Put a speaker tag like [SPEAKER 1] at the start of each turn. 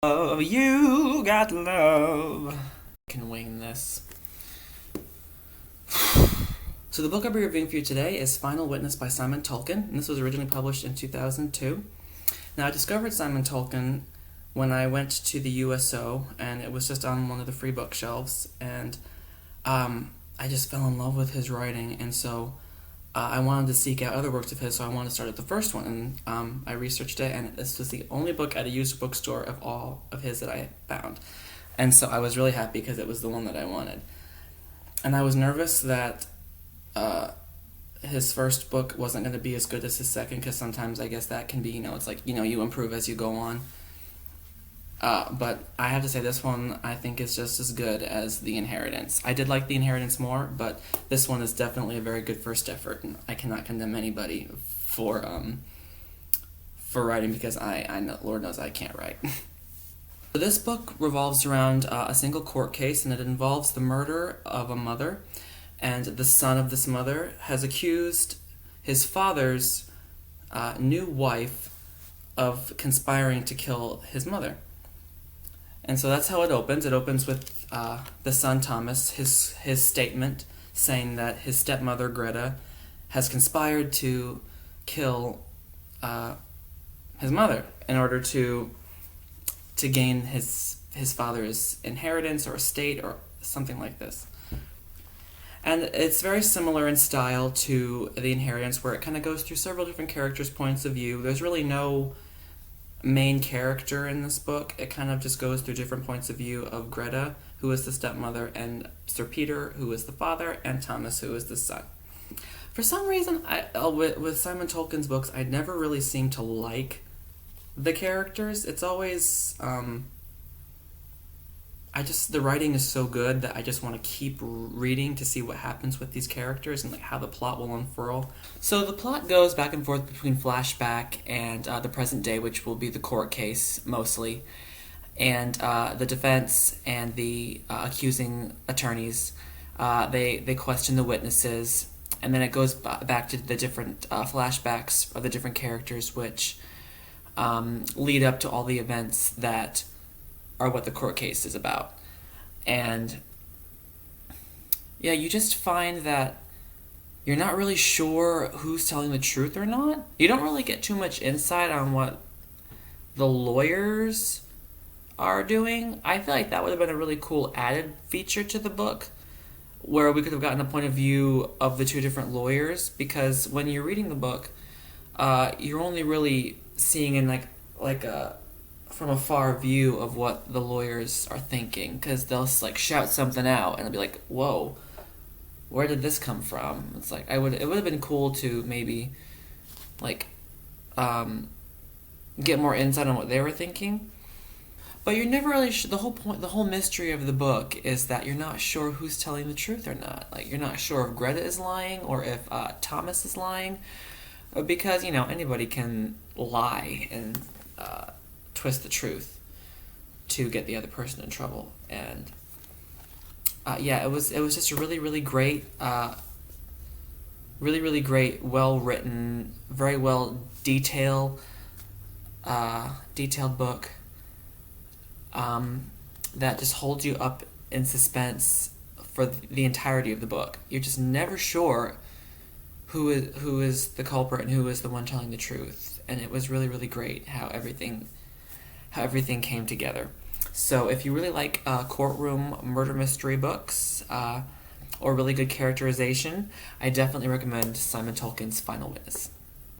[SPEAKER 1] Oh, you got love. I can wing this. So the book I'll be reviewing for you today is Final Witness by Simon Tolkien, and this was originally published in 2002. Now, I discovered Simon Tolkien when I went to the USO, and it was just on one of the free bookshelves, and I just fell in love with his writing, and so I wanted to seek out other works of his, so I wanted to start at the first one, and I researched it, and this was the only book at a used bookstore of all of his that I found. And so I was really happy because it was the one that I wanted. And I was nervous that his first book wasn't going to be as good as his second, because sometimes I guess that can be, it's like, you improve as you go on. But I have to say this one I think is just as good as The Inheritance. I did like The Inheritance more, but this one is definitely a very good first effort, and I cannot condemn anybody for writing, because I know, Lord knows I can't write. So this book revolves around a single court case, and it involves the murder of a mother, and the son of this mother has accused his father's new wife of conspiring to kill his mother. And so that's how it opens. It opens with the son, Thomas, his statement saying that his stepmother, Greta, has conspired to kill his mother in order to gain his father's inheritance or estate or something like this. And it's very similar in style to The Inheritance, where it kind of goes through several different characters' points of view. There's really no main character in this book. It kind of just goes through different points of view of Greta, who is the stepmother, and Sir Peter, who is the father, and Thomas, who is the son. For some reason, with Simon Tolkien's books, I never really seem to like the characters. It's always the writing is so good that I just want to keep reading to see what happens with these characters and like how the plot will unfurl. So the plot goes back and forth between flashback and the present day, which will be the court case mostly, and the defense and the accusing attorneys. They question the witnesses, and then it goes back to the different flashbacks of the different characters, which lead up to all the events that are what the court case is about. And yeah, you just find that you're not really sure who's telling the truth or not. You don't really get too much insight on what the lawyers are doing. I feel like that would have been a really cool added feature to the book, where we could have gotten a point of view of the two different lawyers, because when you're reading the book, you're only really seeing in like a from a far view of what the lawyers are thinking, because they'll like shout something out and it'll be like, whoa, where did this come from? It's like it would have been cool to maybe like get more insight on what they were thinking. But you're never really the whole mystery of the book is that you're not sure who's telling the truth or not. Like, you're not sure if Greta is lying or if Thomas is lying, because anybody can lie and twist the truth to get the other person in trouble. And it was just a really, really great, really great, well written, very well detailed book that just holds you up in suspense for the entirety of the book. You're just never sure who is the culprit and who is the one telling the truth. And it was really, really great how everything came together. So if you really like courtroom murder mystery books or really good characterization, I definitely recommend Simon Tolkien's Final Witness.